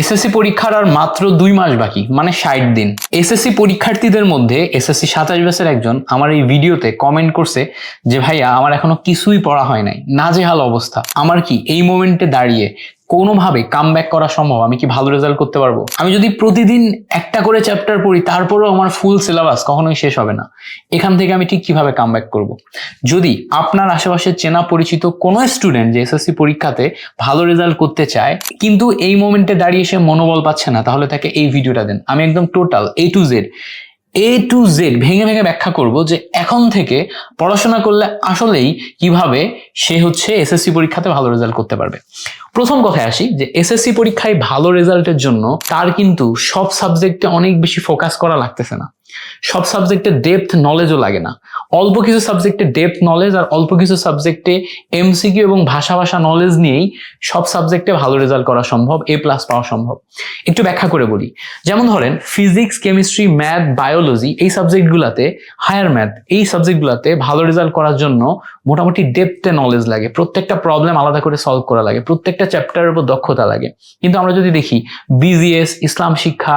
SSC পরীক্ষার আর মাত্র 2 মাস বাকি, মানে 60 দিন। এসএসসি পরীক্ষার্থীদের মধ্যে এসএসসি 27 ব্যাচের একজন আমার এই ভিডিওতে কমেন্ট করছে যে ভাইয়া আমার এখনো কিছুই পড়া হয় নাই, নাজেহাল অবস্থা, আমার কি এই মোমেন্টে দাঁড়িয়ে কোনোভাবে কামব্যাক করা সম্ভব? আমি কি ভালো রেজাল্ট করতে পারবো? আমি যদি প্রতিদিন একটা করে চ্যাপ্টার পড়ি তারপরেও আমার ফুল সিলেবাস কখনোই শেষ হবে না। এখান থেকে আমি ঠিক কিভাবে কামব্যাক করব? যদি আপনার আশেপাশে চেনা পরিচিত কোনো স্টুডেন্ট যে এসএসসি পরীক্ষাতে ভালো রেজাল্ট করতে চায় কিন্তু এই মোমেন্টে দাঁড়িয়ে সে মনোবল পাচ্ছে না, তাহলে তাকে এই ভিডিওটা দেন। আমি একদম টোটাল এ টু জেড ভেঙে ভেঙে ব্যাখ্যা করব যে এখন থেকে পড়াশোনা করলে আসলেই কিভাবে সে এসএসসি পরীক্ষাতে ভালো রেজাল্ট করতে পারবে। প্রথম কথায় আসি যে এসএসসি পরীক্ষায় ভালো রেজাল্টের জন্য তার কিন্তু সব সাবজেক্টে অনেক বেশি ফোকাস করা লাগতেছে না, সব সাবজেক্টে ডেপথ নলেজও লাগে না। অল্প কিছু সাবজেক্টে ডেপথ নলেজ আর অল্প কিছু সাবজেক্টে এমসিকিউ এবং ভাষা নলেজ নিয়েই সব সাবজেক্টে ভালো রেজাল্ট করা সম্ভব, A+ পাওয়া সম্ভব। একটু ব্যাখ্যা করে বলি। যেমন ধরেন ফিজিক্স, কেমিস্ট্রি, ম্যাথ, বায়োলজি এই সাবজেক্টগুলোতে, হায়ার ম্যাথ এই সাবজেক্টগুলোতে ভালো রেজাল্ট করার জন্য মোটামুটি ডেপথে নলেজ লাগে, প্রত্যেকটা প্রবলেম আলাদা করে সলভ করা লাগে, প্রত্যেকটা চ্যাপ্টারের উপর দক্ষতা লাগে। কিন্তু আমরা যদি দেখি বিজিএস, ইসলাম শিক্ষা,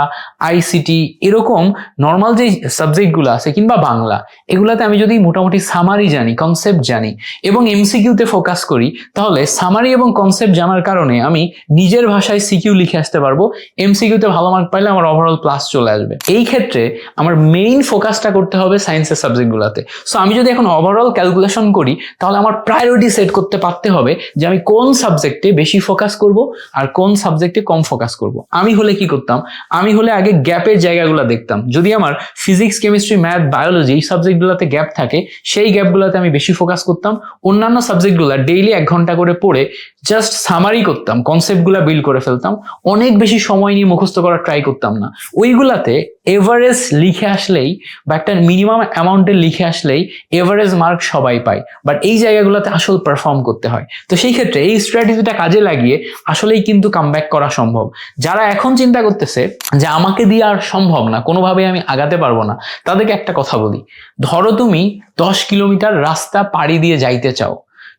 আইসিটি এরকম নর্মাল যে সাবজেক্টগুলো আছে কিংবা বাংলা, এগুলাতে আমি যদি মোটামুটি সামারি জানি, কনসেপ্ট জানি এবং এমসিকিউতে ফোকাস করি, তাহলে সামারি এবং কনসেপ্ট জানার কারণে আমি নিজের ভাষায় সিকিউ লিখে আসতে পারবো। এমসিকিউতে ভালো মার্ক পাইলে আমার ওভারঅল প্লাস চলে আসবে। এই ক্ষেত্রে আমার মেইন ফোকাসটা করতে হবে সায়েন্সের সাবজেক্টগুলোতে। সো আমি যদি এখন ওভারঅল ক্যালকুলেশন করি তাহলে আমার প্রায়োরিটি সেট করতে পারতে হবে যে আমি কোন সাবজেক্টে বেশি ফোকাস করব আর কোন সাবজেক্টে কম ফোকাস করব। আমি হলে কি করতাম? আমি হলে আগে গ্যাপের জায়গাগুলো দেখতাম। যদি আমার ফিজিক্স, কেমিস্ট্রি, ম্যাথ, বায়োলজি এই সাবজেক্টগুলোতে গ্যাপ থাকে, সেই গ্যাপগুলোতে আমি বেশি ফোকাস করতাম। অন্যান্য সাবজেক্টগুলো ডেইলি 1 ঘন্টা করে পড়ে জাস্ট সামারি করতাম, কনসেপ্টগুলো বিল্ড করে ফেলতাম। অনেক বেশি সময় নিয়ে মুখস্থ করার ট্রাই করতাম না। ওইগুলাতে এভারেজ লিখে আসলেই বা একটা মিনিমাম অ্যামাউন্টের লিখে আসলেই এভারেজ মার্ক সবাই পায়, বাট এই জায়গাগুলোতে আসল পারফর্ম করতে হয়। তো সেই ক্ষেত্রে এই স্ট্র্যাটেজিটা কাজে লাগিয়ে আসলেই কিন্তু কামব্যাক করা সম্ভব। যারা এখন চিন্তা করতেছে যে আমাকে দিয়ে আর সম্ভব না, কোনোভাবে আমি আগাতে পারবো না, তাদেরকে একটা কথা বলি। ধরো তুমি 10 কিলোমিটার রাস্তা পাড়ি দিয়ে যাইতে চাও।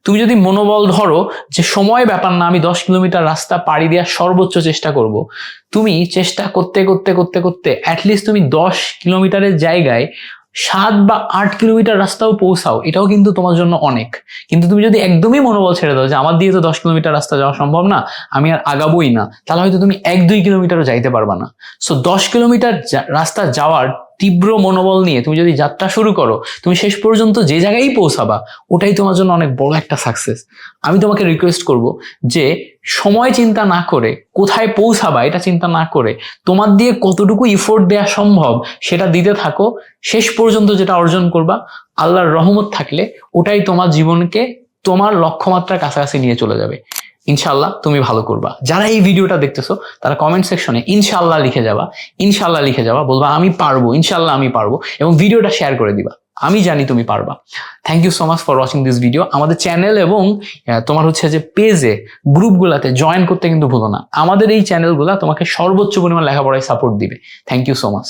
তুমি যদি মনোবল ধরো যে সময় ব্যাপার না, আমি 10 কিলোমিটার রাস্তা পাড়ি দেওয়ার সর্বোচ্চ চেষ্টা করব, তুমি চেষ্টা করতে করতে করতে করতে অ্যাটলিস্ট তুমি 10 কিলোমিটারের জায়গায় 7 বা 8 কিলোমিটার রাস্তাও পৌঁছাও, এটাও কিন্তু তোমার জন্য অনেক। কিন্তু তুমি যদি একদমই মনোবল ছেড়ে দাও যে আমার দিয়ে তো 10 কিলোমিটার রাস্তা যাওয়া সম্ভব না, আমি আর আগাবোই না, তাহলে হয়তো তুমি 1-2 কিলোমিটারও যাইতে পারবা না। সো 10 কিলোমিটার রাস্তা যাওয়ার তীব্র মনোবল নিয়ে তুমি যদি যাত্রা শুরু করো, তুমি শেষ পর্যন্ত যে জায়গায় পৌঁছাবা ওটাই তোমার জন্য অনেক বড় একটা সাকসেস। আমি তোমাকে রিকোয়েস্ট করব যে সময় চিন্তা না করে, কোথায় পৌঁছাবা এটা চিন্তা না করে, তোমার দিয়ে কতটুকু ইফোর্ট দেওয়া সম্ভব সেটা দিতে থাকো। শেষ পর্যন্ত যেটা অর্জন করবা, আল্লাহর রহমত থাকলে ওটাই তোমার জীবনকে তোমার লক্ষ্যমাত্রার কাছাকাছি নিয়ে চলে যাবে। ইনশাল্লাহ তুমি ভালো করবা। যারা এই ভিডিওটা দেখতেছো তারা কমেন্ট সেকশনে ইনশাল্লাহ লিখে যাবা, বলবা আমি পারবো, ইনশাল্লাহ আমি পারবো, এবং ভিডিওটা শেয়ার করে দিবা। আমি জানি তুমি পারবা। Thank you so much for watching this video. আমাদের চ্যানেল এবং তোমার যে পেজে, গ্রুপগুলাতে জয়েন করতে কিন্তু ভুলো না। আমাদের এই চ্যানেলগুলা তোমাকে সর্বোচ্চ পরিমাণ লেখাপড়ায় সাপোর্ট দিবে। Thank you so much.